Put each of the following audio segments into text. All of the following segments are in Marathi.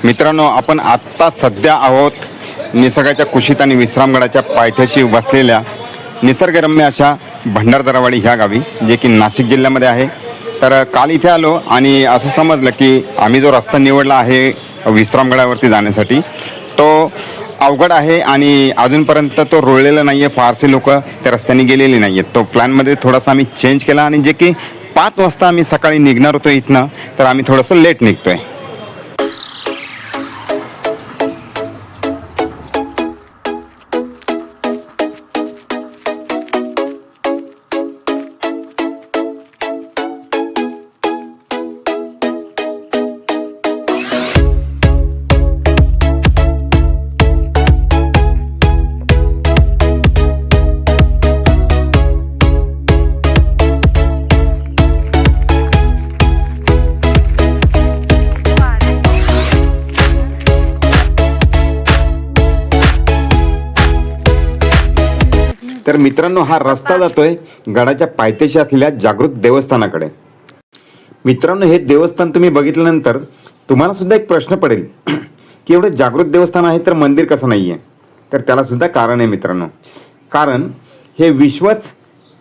मित्रांनो, आपण आत्ता सध्या आहोत निसर्गाच्या कुशीत आणि विश्रामगडाच्या पायथ्याशी वसलेल्या निसर्गरम्य अशा भंडारदरावाडी ह्या गावी, जे की नाशिक जिल्ह्यामध्ये आहे. तर काल इथे आलो आणि असं समजलं की आम्ही जो रस्ता निवडला आहे विश्रामगडावरती जाण्यासाठी तो अवघड आहे आणि अजूनपर्यंत तो रुळलेला नाही आहे. फारसे लोक त्या रस्त्याने गेलेले नाही आहेत. तो प्लॅनमध्ये थोडासा आम्ही चेंज केला आणि जे की 5 वाजता आम्ही सकाळी निघणार होतो इथनं, तर आम्ही थोडंसं लेट निघतोय. तर मित्रांनो, हा रस्ता जातोय गडाच्या पायथ्याशी असलेल्या जागृत देवस्थानाकडे. मित्रांनो, हे देवस्थान तुम्ही बघितल्यानंतर तुम्हाला सुद्धा एक प्रश्न पडेल की एवढं जागृत देवस्थान आहे तर मंदिर कसं नाही आहे. तर त्याला सुद्धा कारण आहे मित्रांनो. कारण हे विश्वच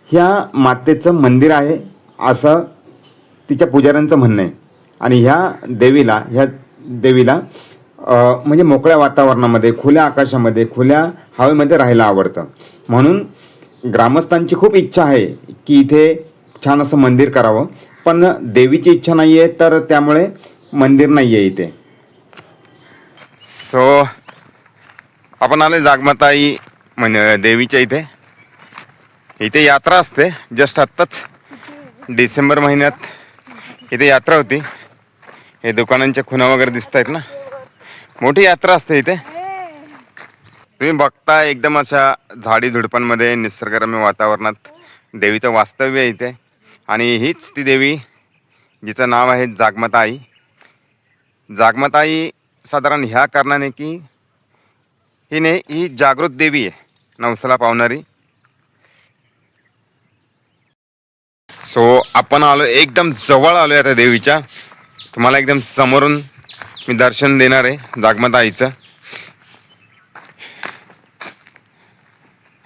ह्या मातेचं मंदिर आहे असं तिच्या पुजाऱ्यांचं म्हणणं आहे. आणि ह्या देवीला म्हणजे मोकळ्या वातावरणामध्ये, खुल्या आकाशामध्ये, खुल्या हवेमध्ये राहायला आवडतं. म्हणून ग्रामस्थांची खूप इच्छा आहे की इथे छान असं मंदिर करावं, पण देवीची इच्छा नाही आहे, तर त्यामुळे मंदिर नाही आहे इथे. सो आपण आले जागमाताई म्हणजे देवीच्या इथे यात्रा असते. जस्ट आत्ताच डिसेंबर महिन्यात इथे यात्रा होती. हे दुकानांच्या खुणा वगैरे दिसत आहेत ना, मोठी यात्रा असते इथे. तुम्ही बघता एकदम अशा झाडी झुडपांमध्ये निसर्गरम्य वातावरणात देवीचं वास्तव्य आहे इथे. आणि हीच ती देवी जिचं नाव आहे जागमाताई. जागमाताई साधारण ह्या कारणाने की ही जागृत देवी आहे, नवसाला पावणारी. सो आपण आलो, एकदम जवळ आलो आता देवीच्या. तुम्हाला एकदम समोरून मी दर्शन देणार आहे जागमाताईचं.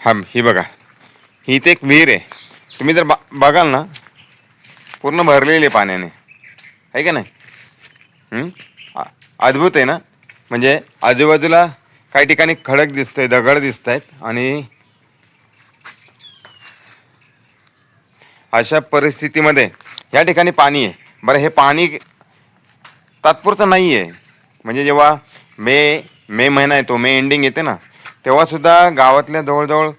हा, ही बघा, ही इथे एक विहीर आहे. तुम्ही जर बघाल ना, पूर्ण भरलेली आहे पाण्याने, आहे का नाही? अद्भुत आहे ना. म्हणजे आजूबाजूला काही ठिकाणी खडक दिसतंय, दगड दिसत आहेत आणि अशा परिस्थितीमध्ये या ठिकाणी पाणी आहे. बरं, हे पाणी तात्पुरतं नाही आहे. म्हणजे जेव्हा मे महिना येतो, मे एंडिंग येते ना, तेव्हासुद्धा गावातल्या जवळजवळ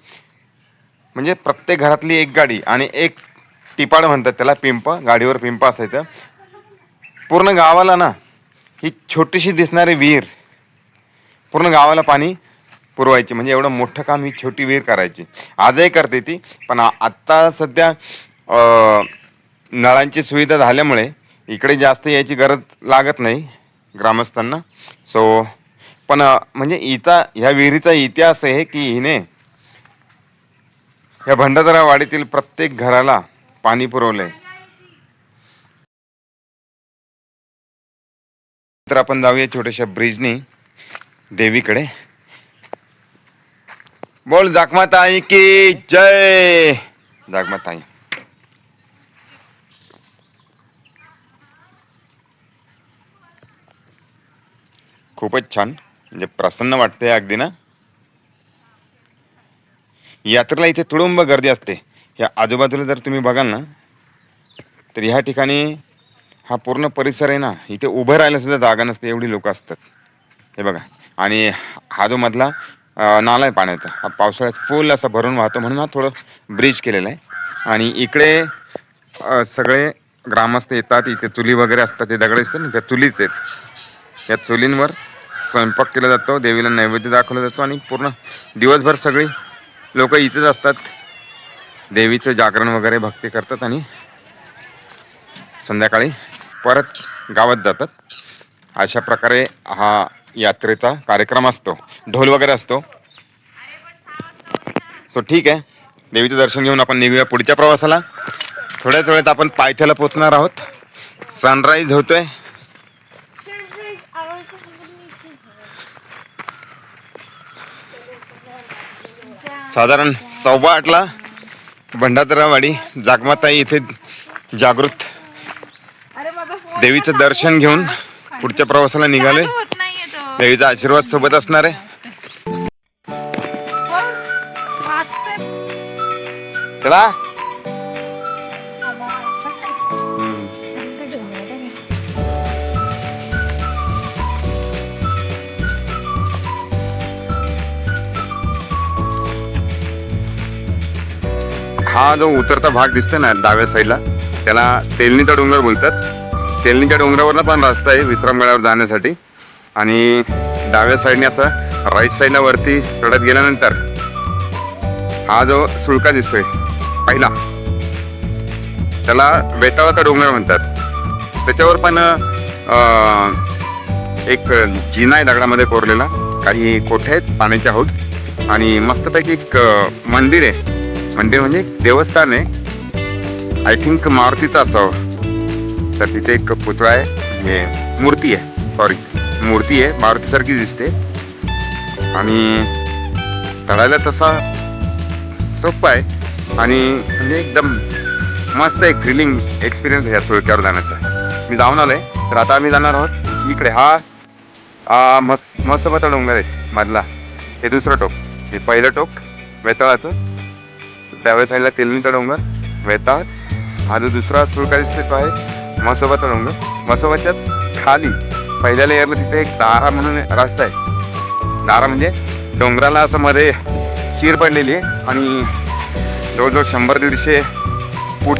म्हणजे प्रत्येक घरातली एक गाडी आणि एक टिपाड म्हणतात त्याला, पिंप, गाडीवर पिंप असायचं. पूर्ण गावाला ना ही छोटीशी दिसणारी विहीर पूर्ण गावाला पाणी पुरवायची. म्हणजे एवढं मोठं काम ही छोटी विहीर करायची. आजही करते ती, पण आत्ता सध्या नळांची सुविधा झाल्यामुळे इकडे जास्त यायची गरज लागत नाही ग्रामस्थांना. सो पण म्हणजे ह्या विहिरीचा इतिहास आहे की हिने या भंडारदरावाडीतील प्रत्येक घराला पाणी पुरवलंय. तर आपण जाऊया छोट्याशा ब्रिजनी देवीकडे. बोल जागमाताई की जय. जागमाताई खूपच छान, म्हणजे प्रसन्न वाटते अगदी ना. यात्रेला इथे तुडुंब गर्दी असते. ह्या आजूबाजूला जर तुम्ही बघाल ना, तर ह्या ठिकाणी हा पूर्ण परिसर आहे ना, इथे उभं राहायला सुद्धा जागा नसते, एवढी लोक असतात. हे बघा. आणि हा जो मधला नाला आहे पाण्याचा, हा पावसाळ्यात फुल असा भरून वाहतो, म्हणून हा थोडं ब्रिज केलेला आहे. आणि इकडे सगळे ग्रामस्थ येतात. इथे चुली वगैरे असतात, ते दगड असतात ना, त्या चुलीच आहेत. या चुलींवर स्वयंपाक केला जातो, देवीला नैवेद्य दाखवला जातो आणि पूर्ण दिवसभर सगळी लोक इथेच असतात. देवीचं जागरण वगैरे भक्ती करतात आणि संध्याकाळी परत गावात जातात. अशा प्रकारे हा यात्रेचा कार्यक्रम असतो. ढोल वगैरे असतो. सो ठीक आहे, देवीचं दर्शन घेऊन आपण निघूया पुढच्या प्रवासाला. थोड्याच वेळात आपण पायथ्याला पोहोचणार आहोत. सनराईज होतोय. साधारण 8:15ला भंडारदरावाडी जागमाताई इथे जागृत देवीचं दर्शन घेऊन पुढच्या प्रवासाला निघाले. देवीचा आशीर्वाद सोबत असणार आहे. चला हा जो उतरता भाग दिसतोय ना डाव्या साईडला त्याला तेलनीचा डोंगर बोलतात. तेलनीच्या डोंगरावरनं पण रस्ता आहे विश्रामगडावर जाण्यासाठी. आणि डाव्या साईडने असं राईट साईडला वरती चढत गेल्यानंतर हा जो सुळका दिसतोय पहिला त्याला वेताळाचा डोंगर म्हणतात. त्याच्यावर पण एक जिना आहे दगडामध्ये कोरलेला. काही कोठे आहेत पाण्याच्या हौद आणि मस्तपैकी एक मंदिर आहे. मंदिर म्हणजे एक देवस्थान आहे. आय थिंक मारुतीचं असावं. तर तिथे एक पुतळा आहे हे मूर्ती आहे मारुतीसारखी दिसते. आणि चढायला तसा सोपं आहे आणि म्हणजे एकदम मस्त एक थ्रिलिंग एक्सपिरियन्स आहे या सुळक्यावर जाण्याचा. मी जाऊन आलोय. तर आता आम्ही जाणार आहोत इकडे. हा मस्तपता डोंगर आहे मधला. हे दुसरं टोक. हे पहिलं टोक वेताळाचं. त्यावेळी साईडला तेलनीचा डोंगर वेताळ. हा जो दुसरा सुळका दिसतो तो आहे मसोबाचा डोंगर. मसोबाच्याच खाली पहिल्या लेअरला तिथे एक दारा म्हणून रस्ता आहे. दारा म्हणजे डोंगराला असं मध्ये चीर पडलेली आहे आणि जवळजवळ 100-150 फूट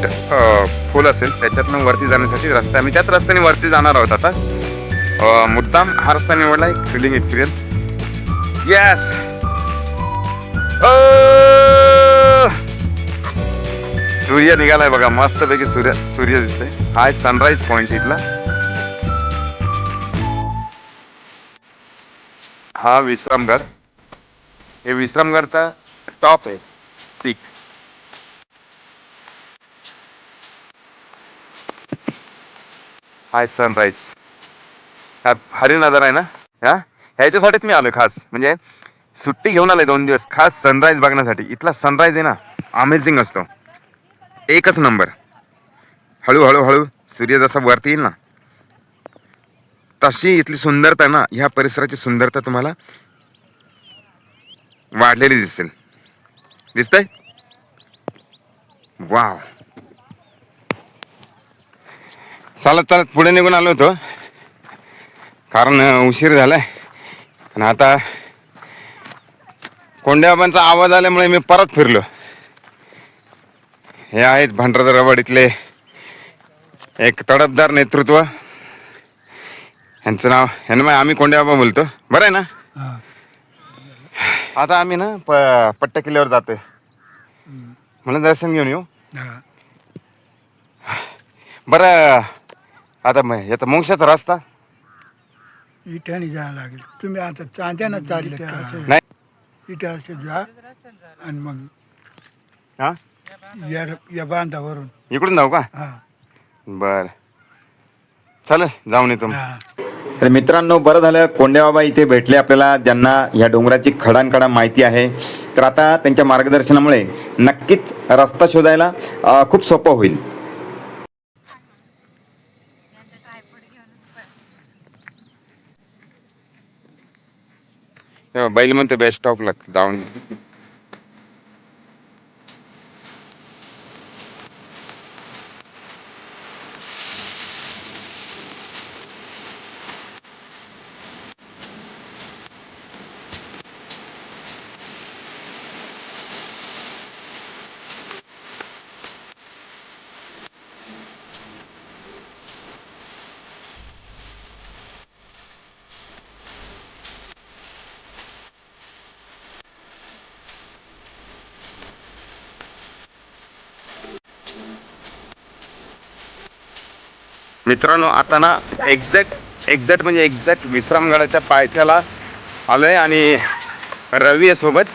खोल असेल. त्याच्यातनं वरती जाण्यासाठी रस्ता. आम्ही त्याच रस्त्याने वरती जाणार आहोत आता. मुद्दाम हा रस्ता निवडला. एक थ्रिलिंग एक्सपिरियन्स. येस सूर्य निघालाय बघा. मस्तपैकी सूर्य दिसतोय. हा सनराईज पॉइंट इथला. हा विश्रामगड. हे विश्रामगडचा टॉप आहे पीक. हाय सनराईज. हा भारी नजारा आहे ना. ह्याच्यासाठीच मी आलोय खास. म्हणजे सुट्टी घेऊन आलोय 2 दिवस खास सनराईज बघण्यासाठी. इथला सनराईज आहे ना अमेझिंग असतो. एकच नंबर. हळूहळू सूर्य जसा वरती येईल ना तशी इथली सुंदरता ना ह्या परिसराची सुंदरता तुम्हाला वाढलेली दिसतंय. वाव. चालत पुढे निघून आलो होतो कारण उशीर झालाय. आणि आता कोंड्याबाबांचा आवाज आल्यामुळे मी परत फिरलो. हे आहेत भंडारदरावाडीतले एक तडफदार नेतृत्व. यांचं नाव आम्ही कोंड्याबाबा बोलतो. बरं आहे ना. आता आम्ही ना पट्टा किल्ल्यावर जातोय. मला दर्शन घेऊन येऊ. बरं आता याचा मोक्षाचा रस्ता इठाणी जावं लागेल. तुम्ही आता चांद्यानं चालले नाही. इथे जा आणि मग हा या बांधावरून इकडून जाऊ का. बर चालेल जाऊन येतो. तर मित्रांनो बरं झालं कोंड्याबाबा इथे भेटले आपल्याला, ज्यांना या डोंगराची खडानखडा माहिती आहे. तर आता त्यांच्या मार्गदर्शनामुळे नक्कीच रस्ता शोधायला खूप सोपं होईल. बैल म्हणते बेस्ट स्टॉपला जाऊन. मित्रांनो आता ना एक्झॅक्ट म्हणजे एक्झॅक्ट विश्रामगडाच्या पायथ्याला आलोय आणि रवी आहे सोबत.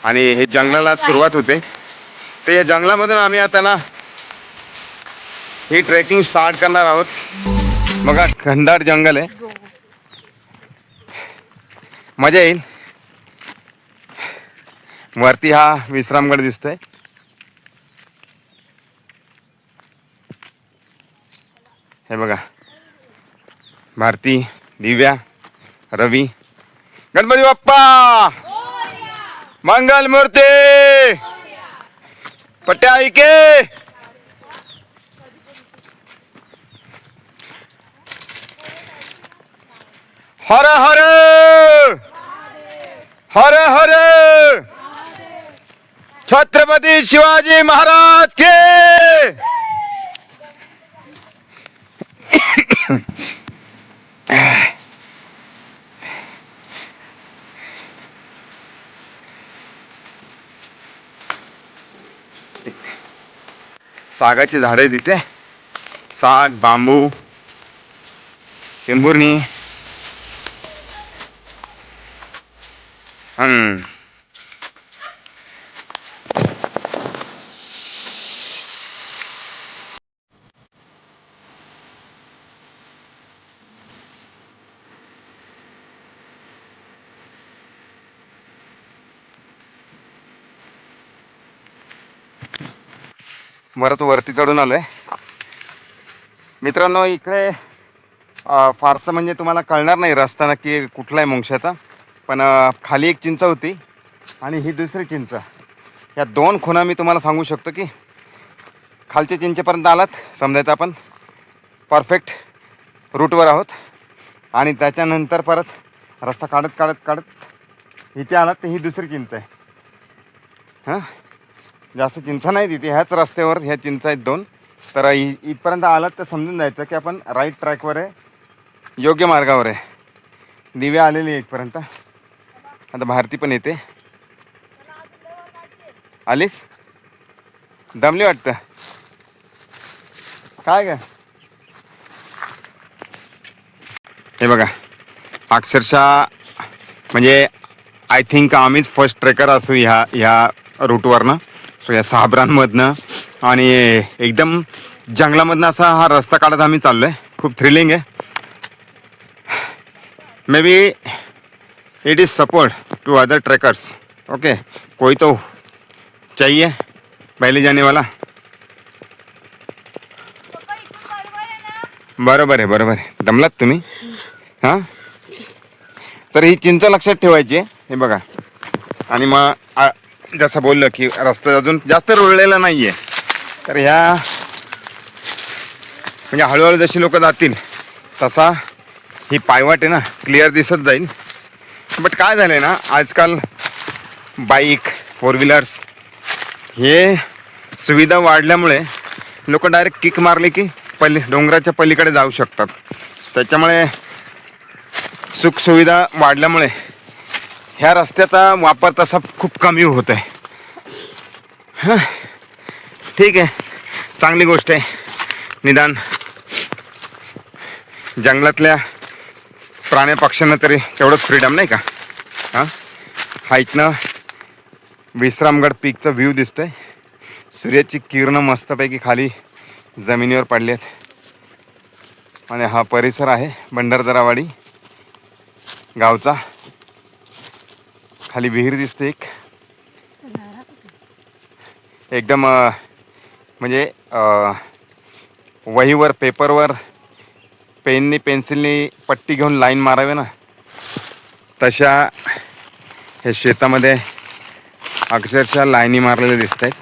आणि हे जंगलाला सुरुवात होते. तर या जंगलामधून आम्ही आता ना ही ट्रेकिंग स्टार्ट करणार आहोत. बघा घनदाट जंगल आहे. मजा येईल. वरती हा विश्रामगड दिसतोय. हे बघा, भारती, दिव्या, रवी. गणपती बाप्पा मंगल मूर्ती पट्ट्या ऐके. हर हर हर हर छत्रपती शिवाजी महाराज के. सागाची झाडे तिथे, साग, बांबू, टेंभुर्णी. बरं, वरती चढून आलोय मित्रांनो. इकडे फारसं म्हणजे तुम्हाला कळणार नाही रस्ता नक्की कुठला आहे मोक्षाचा, पण खाली एक चिंच होती आणि ही दुसरी चिंच. या दोन खुणा मी तुम्हाला सांगू शकतो की खालच्या चिंचेपर्यंत आलात समजायचं आपण परफेक्ट रूटवर आहोत. आणि त्याच्यानंतर परत रस्ता काढत काढत काढत इथे आलात तर ही दुसरी चिंच आहे. हां, जास्त चिंचा नाही तिथे, ह्याच रस्त्यावर ह्या चिंचा आहेत दोन. तर इथपर्यंत आलात तर समजून जायचं की आपण राईट ट्रॅकवर आहे, योग्य मार्गावर आहे. दिव्या आलेली आहे इथपर्यंत, आता भारती पण येते. आलीस? दमली वाटतं काय काय? हे बघा, अक्षरशः म्हणजे आय थिंक आम्हीच फर्स्ट ट्रेकर असू ह्या रूटवरनं. सो या साबरांमधनं आणि एकदम जंगलामधनं असा हा रस्ता काढत आम्ही चाललो आहे. खूप थ्रिलिंग आहे. Maybe it is support to other trekkers. Okay, कोई तो चाहिए पहले जाने वाला. बरोबर आहे, बरोबर आहे. दमलात तुम्ही. हां, तर ही चिंच लक्षात ठेवायची. हे बघा, आणि मग जसं बोललं की रस्ता अजून जास्त रुळलेला नाही आहे, तर ह्या म्हणजे हळूहळू जशी लोक जातील तसा ही पायवाट आहे ना क्लिअर दिसत जाईल. बट काय झालं आहे ना, आजकाल बाईक, फोर व्हीलर्स हे सुविधा वाढल्यामुळे लोक डायरेक्ट किक मारली की डोंगराच्या पलीकडे जाऊ शकतात. त्याच्यामुळे सुखसुविधा वाढल्यामुळे ह्या रस्त्याचा वापर तसा खूप कमी होत आहे. हां, ठीक आहे, चांगली गोष्ट आहे. निदान जंगलातल्या प्राण्या पक्ष्यांना तरी तेवढंच फ्रीडम नाही का. हां, हा इथनं विश्रामगड पीकचा व्ह्यू दिसतोय. सूर्याची किरणं मस्तपैकी खाली जमिनीवर पडली आहेत आणि हा परिसर आहे भंडारदरावाडी गावचा. खाली विहीर दिसते एक, एकदम म्हणजे वहीवर पेपरवर पेननी पेन्सिलनी पट्टी घेऊन लाईन मारावे ना तशा हे शेतामध्ये अक्षरशः लाईनी मारलेले दिसत आहेत.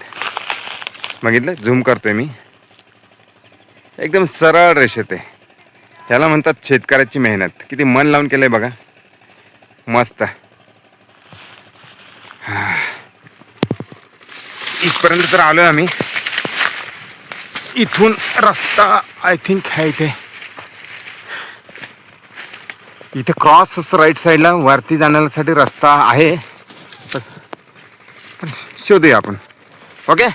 बघितलं, झूम करतोय मी. एकदम सरळ रेषेत आहे. त्याला म्हणतात शेतकऱ्याची मेहनत. किती मन लावून केलंय बघा, मस्त. इथपर्यंत तर आलोय आम्ही. इथून रस्ता आय थिंक आहे इथे क्रॉस राईट साईडला वरती जाण्यासाठी रस्ता आहे, पण शोधूया आपण. Okay,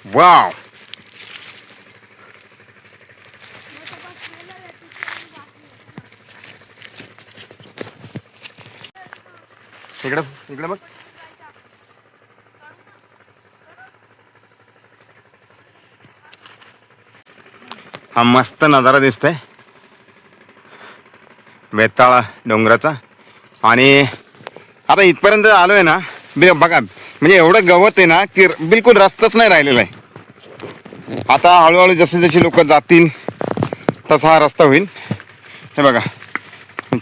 wow. इकडे इकडे बघ. हा मस्त नजारा दिसतोय बेताळा डोंगराचा. आणि आता इथपर्यंत आलोय ना बघा, म्हणजे एवढं गवत आहे ना की बिलकुल रस्ताच नाही राहिलेला आहे. आता हळूहळू जसे जसे लोक जातील तसा हा रस्ता होईल. हे बघा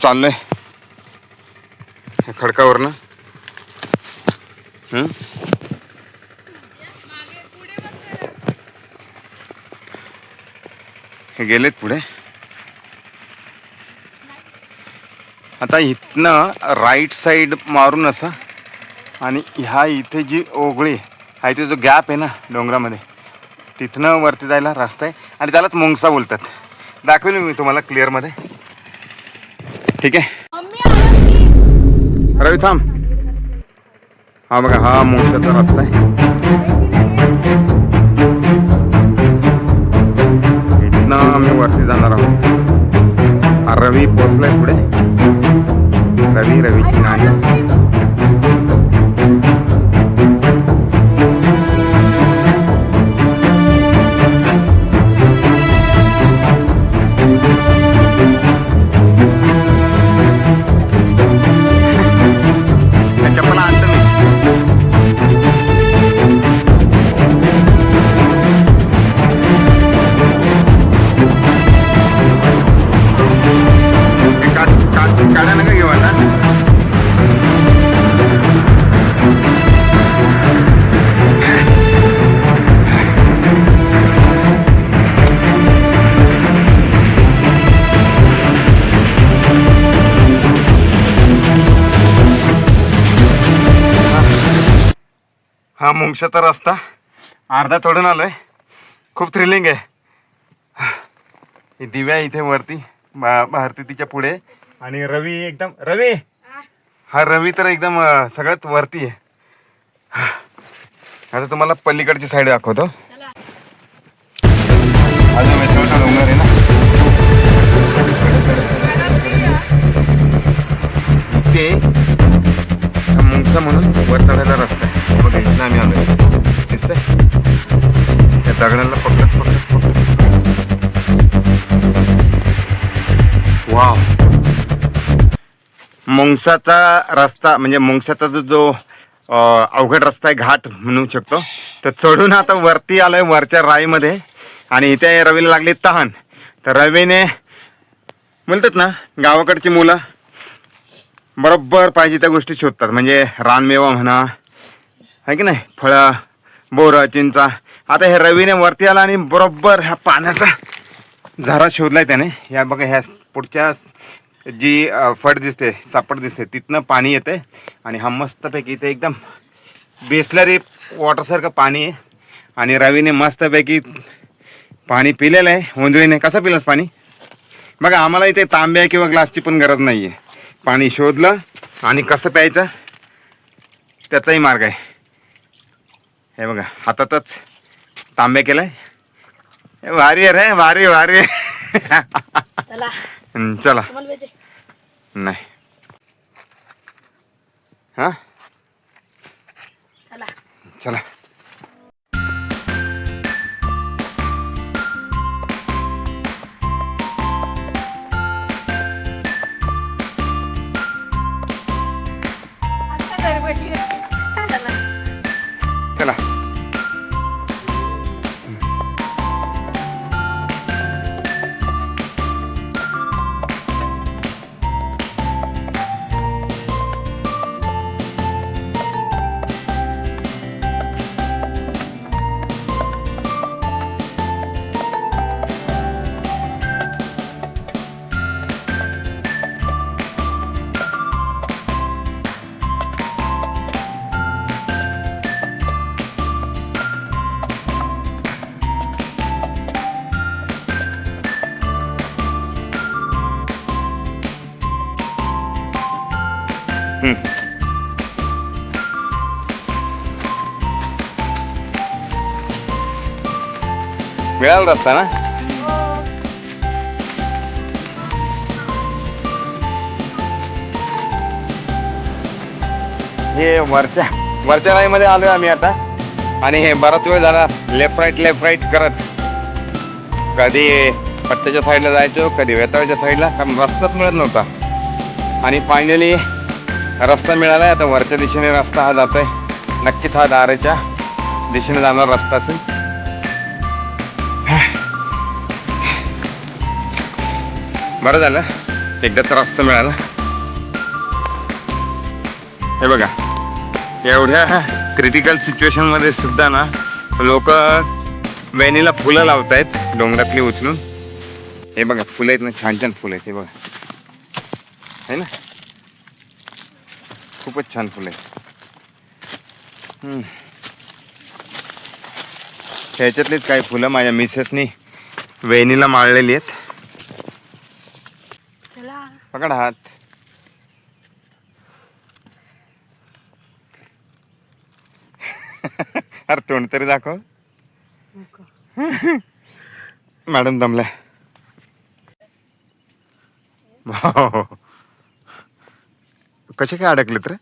चाललोय खडकावरनं. हे गेलेत पुढे. आता इथनं राईट साईड मारून असं, आणि ह्या इथे जी ओगळी आहे, इथे जो गॅप आहे ना डोंगरामध्ये, तिथनं वरती जायला रस्ता आहे. आणि त्यालाच मुंगसा बोलतात. दाखवेल मी तुम्हाला क्लिअरमध्ये. ठीक आहे रवी थांब. हा बघा हा मुंगसाचा रस्ता आहे. इथनं आम्ही वरती जाणार आहोत. हा रवी पोचलाय पुढे. रवीची नाणी. चप्पला आणतो मी. गाड्या नका घेऊ आता. हा मुंगशाचा रस्ता अर्धा चढून आलोय. खूप थ्रिलिंग आहे. दिव्या इथे वरती भारती तिच्या पुढे, आणि रवी एकदम हा रवी तर एकदम सगळ्यात वरती आहे. आता तुम्हाला पलीकडची साईड दाखवतो. अजून वेचवटा डोंगर आहे ना ते मुंगसा म्हणून वर चढायला रस्ता आहे. बघा इथं आम्ही आलोय. दिसतंय त्या दगडाला पकडत. वाव. मुंगसाचा रस्ता म्हणजे मुंगसाचा जो अवघड रस्ता आहे, घाट म्हणू शकतो, तर चढून आता वरती आलोय वरच्या राईमध्ये. आणि इथे रवीला लागली तहान. तर रवीने बोलतात ना गावाकडची मुलं बरोबर पाहिजे त्या गोष्टी शोधतात. म्हणजे रानमेवा म्हणा, आहे की नाही, फळं, बोरं, चिंचा. आता हे रवीने वरती आला आणि बरोबर ह्या पाण्याचा झरा शोधलाय त्याने. या बघा ह्या पुढच्या जी फड दिसते, सापड दिसते, तिथनं पाणी येते. आणि हा मस्तपैकी इथे एकदम बिसलरी वॉटरसारखं पाणी आहे. आणि रवीने मस्तपैकी पाणी पिलेलं आहे ओंजळीने. कसं पिलंस पाणी बघा. आम्हाला इथे तांब्या किंवा ग्लासची पण गरज नाही आहे. पाणी शोधलं आणि कसं प्यायचं त्याचाही मार्ग आहे. हे बघा हातातच तांब्या केलाय. भारी आहे रे, भारी. चला नाही हा चला. चला मिळाला रस्ता ना. हे वरच्या राईमध्ये आलोय आम्ही आता. आणि हे बराच वेळ झाला लेफ्ट राईट करत. कधी पट्ट्याच्या साईडला जायचो, कधी वेताळच्या साईडला, कारण रस्ताच मिळत नव्हता. आणि फायनली रस्ता मिळाला आहे. आता वरच्या दिशेने रस्ता हा जातोय. नक्कीच हा दारेच्या दिशेने जाणार रस्ता असेल. बरं झालं एकदाच रस्ता मिळाला. हे बघा, एवढ्या क्रिटिकल सिच्युएशनमध्ये सुद्धा ना लोक वेणीला फुलं लावत आहेत डोंगरातली उचलून. हे बघा फुलं आहेत ना, छान छान फुलं आहेत. हे बघा, आहे ना, खूपच छान फुलं आहेत. ह्याच्यातलीच काही फुलं माझ्या मिसेसनी वेणीला माळलेली आहेत. पकड हात. अरे तोंड तरी दाखव. मॅडम दमल्या. कसे काय अडकलेत रे?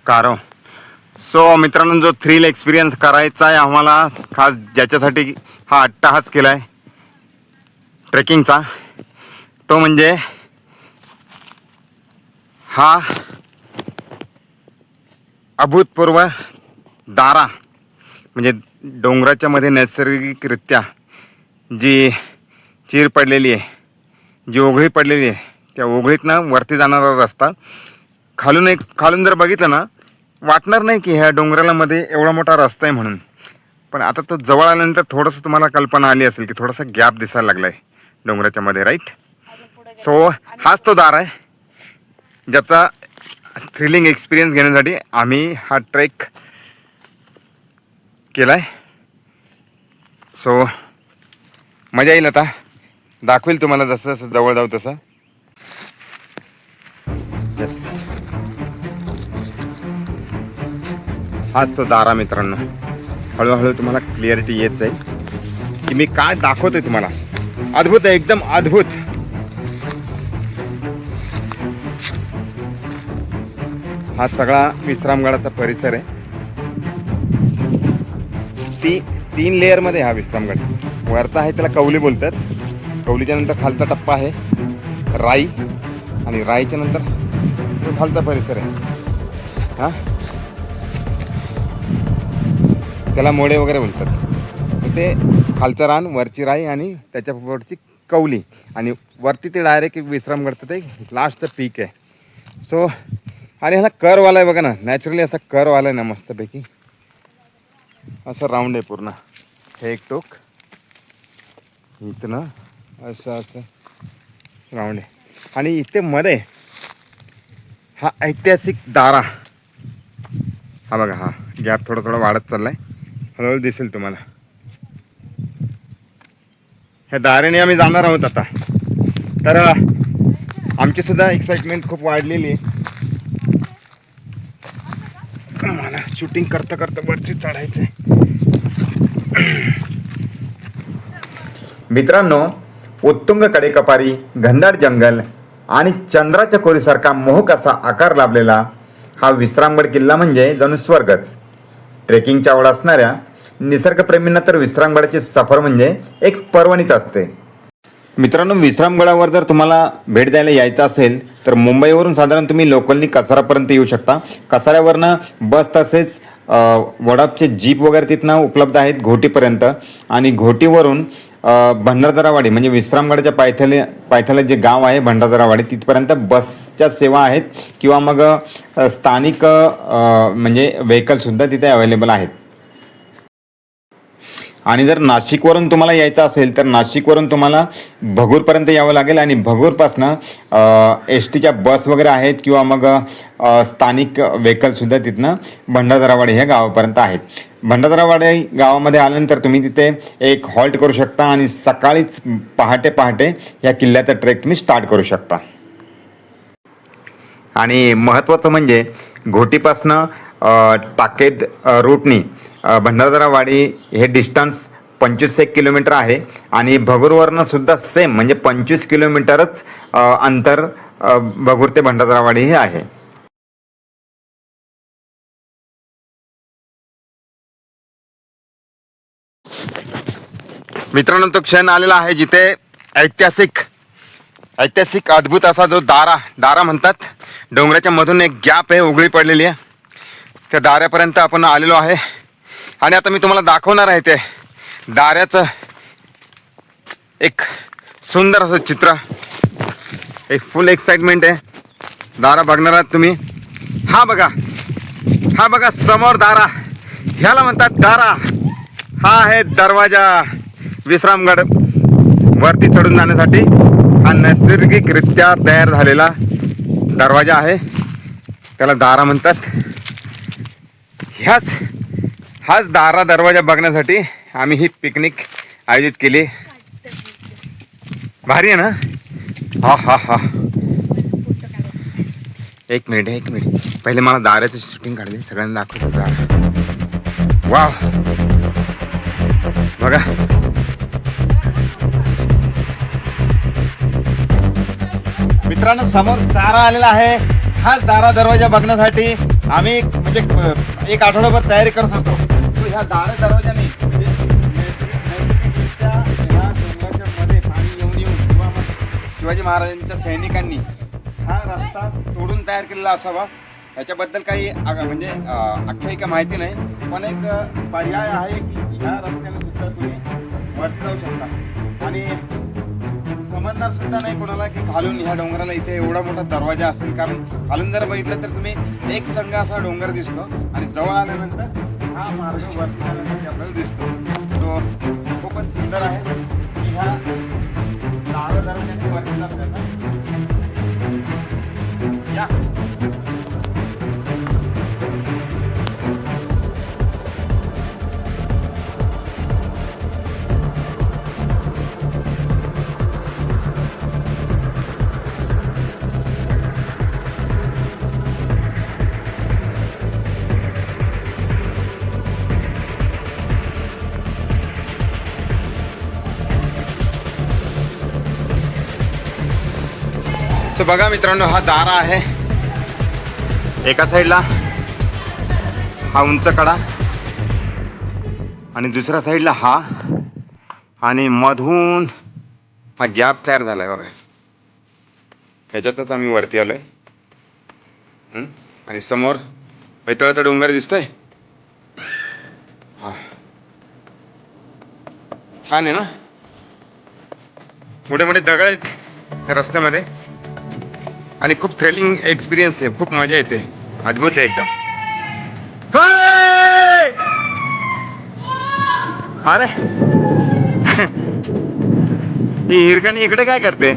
कारो. सो मित्रांनो, जो थ्रिल एक्सपिरियन्स करायचा आहे आम्हाला, खास ज्याच्यासाठी हा अट्टाहास केलाय ट्रेकिंगचा, तो म्हणजे हा अभूतपूर्व दारा. म्हणजे डोंगराच्या मध्ये नैसर्गिकरित्या जी चीर पडलेली आहे, जी ओघळी पडलेली आहे, त्या ओघळीतनं वरती जाणारा रस्ता. खालून जर बघितलं ना, वाटणार नाही की ह्या डोंगराला मध्ये एवढा मोठा रस्ता आहे म्हणून. पण आता तो जवळ आल्यानंतर थोडंसं तुम्हाला कल्पना आली असेल की थोडासा गॅप दिसायला लागला आहे डोंगराच्या मध्ये, राईट? सो हाच तो दार आहे ज्याचा थ्रिलिंग एक्सपिरियन्स घेण्यासाठी आम्ही हा ट्रेक केलाय. सो मजा येईल. आता दाखवेल तुम्हाला जसं जसं जवळ जाऊ तसं. यस, हाच तो दारा मित्रांनो. हळूहळू तुम्हाला क्लिअरिटी येत जाईल की मी काय दाखवतोय तुम्हाला. अद्भुत आहे, एकदम अद्भुत. हा सगळा विश्रामगडाचा परिसर आहे. तीन लेअर मध्ये हा विश्रामगड. वरचा आहे त्याला कौली बोलतात. कौलीच्या नंतर खालचा टप्पा आहे राई, आणि राईच्या नंतर तो खालचा परिसर आहे. हा, त्याला मोडे वगैरे बोलतात. ते खालचं रान, वरची राई आणि त्याच्यावरची कौली, आणि वरती ते डायरेक्ट विश्रामगडचं ते लास्टचं पीक आहे. सो आणि ह्याला करवाला आहे बघा ना, नॅचरली असा करवाला आहे ना मस्तपैकी. असं राऊंड आहे पूर्ण. हे एक टोक इथं ना असं असं राऊंड आहे. आणि इथे मध्ये हा ऐतिहासिक दारा. हा बघा, हा गॅप थोडा थोडा वाढत चाललाय, हळूहळू दिसेल तुम्हाला. ह्या दारेने आम्ही जाणार आहोत आता. तर आमची सुद्धा एक्साइटमेंट खूप वाढलेली आहे. मला शूटिंग करता करता वरती चढायचंय. मित्रांनो, उत्तुंग कडेकपारी, घनदाट जंगल आणि चंद्राच्या कोरीसारखा मोहक असा आकार लाभलेला हा विश्रामगड किल्ला म्हणजे जणू स्वर्गच. ट्रेकिंगच्या आवड असणाऱ्या निसर्गप्रेमींना तर विश्रामगडाची सफर म्हणजे एक पर्वणीच असते. मित्रांनो, विश्रामगडावर जर तुम्हाला भेट द्यायला यायचं असेल तर मुंबईवरून साधारण तुम्ही लोकलनी कसारापर्यंत येऊ शकता. कसाऱ्यावरनं बस तसेच वडापचे जीप वगैरे तिथनं उपलब्ध आहेत घोटीपर्यंत. आणि घोटीवरून भंडारदरावाडी म्हणजे विश्रामगडाच्या पायथ्याला जे गाव आहे भंडारदरावाडी, तिथपर्यंत बसच्या सेवा आहेत, किंवा मग स्थानिक म्हणजे व्हेकलसुद्धा तिथे अवेलेबल आहेत. आणि जर नाशिकवरून तुम्हाला यायचं असेल तर नाशिकवरून तुम्हाला भगूरपर्यंत यावं लागेल. आणि भगूरपासनं एस टीच्या बस वगैरे आहेत, किंवा मग स्थानिक व्हेकलसुद्धा तिथनं भंडारदरावाडी ह्या गावापर्यंत आहेत. भंडारदरावाडी गावामध्ये आल्यानंतर तुम्ही तिथे एक हॉल्ट करू शकता आणि सकाळीच पहाटे ह्या किल्ल्याचा ट्रेक तुम्ही स्टार्ट करू शकता. आणि महत्त्वाचं म्हणजे घोटीपासनं टाकेद रूटनी भंडारदरावाडी हे डिस्टन्स 25 किलोमीटर आहे. आणि भगूरवरनं सुद्धा सेम म्हणजे 25 किलोमीटरच अंतर भगूर ते भंडारदरावाडी हे आहे. मित्रांनो, तो क्षण आलेला आहे जिथे ऐतिहासिक अद्भुत असा जो दारा म्हणतात, डोंगराच्या मधून एक गॅप आहे, उघडी पडलेली आहे. त्या दाऱ्यापर्यंत आपण आलेलो आहे आणि आता मी तुम्हाला दाखवणार आहे ते दाऱ्याचं एक सुंदर असं चित्र. एक फुल एक्साइटमेंट आहे. दारा बघणार आहात तुम्ही. हा बघा समोर दारा, ह्याला म्हणतात दारा. हा आहे दरवाजा. विश्रामगड वरती चढून जाण्यासाठी हा नैसर्गिकरित्या तयार झालेला दरवाजा आहे, त्याला दारा म्हणतात. हाच दारा दरवाजा बघण्यासाठी आम्ही ही पिकनिक आयोजित केली. भारी आहे ना? हा. एक मिनिट पहिले मला दाराचं शूटिंग काढले, सगळ्यांना दाखवतो. वाव, बघा. मित्रांनो, समोर दारा आलेला आहे. हाच दारा दरवाजा बघण्यासाठी आम्ही म्हणजे एक आठवडाभर तयारी करत होतो. तो ह्या दारा दरवाजाने म्हणजे नैसर्गिकरित्या ह्या डोंगराच्या मध्ये पाणी येऊन किंवा मग शिवाजी महाराजांच्या सैनिकांनी हा रस्ता तोडून तयार केलेला असावा, याच्याबद्दल काही म्हणजे आख्यायिका माहिती नाही. पण एक पर्याय आहे की ह्या रस्त्याने सुद्धा तुम्ही वरती जाऊ शकता आणि समजणार सुद्धा नाही कोणाला की खालून ह्या डोंगराला इथे एवढा मोठा दरवाजा असेल. कारण खालून जर बघितलं तर तुम्ही एक संघ असा डोंगर दिसतो आणि जवळ आल्यानंतर हा मार्ग वरती जाण्यासाठी आपल्याला दिसतो, जो खूपच सुंदर आहे. की ह्या दारा दरवाजाने वरती जाताना या सो बघा मित्रांनो, हा दारा आहे. एका साईडला हा उंच कडा आणि दुसऱ्या साईडला हा, आणि मधून हा गॅप तयार झालाय बघा. ह्याच्यातच आम्ही वरती आलोय. आणि समोर पैतळाचा डोंगर दिसतोय. हा छान आहे ना. मोठे मोठे दगड आहेत रस्त्यामध्ये आणि खूप थ्रिलिंग एक्सपिरियन्स आहे. खूप मजा येते. अद्भुत आहे एकदम. अरे ही हिरकणी इकडे काय करते?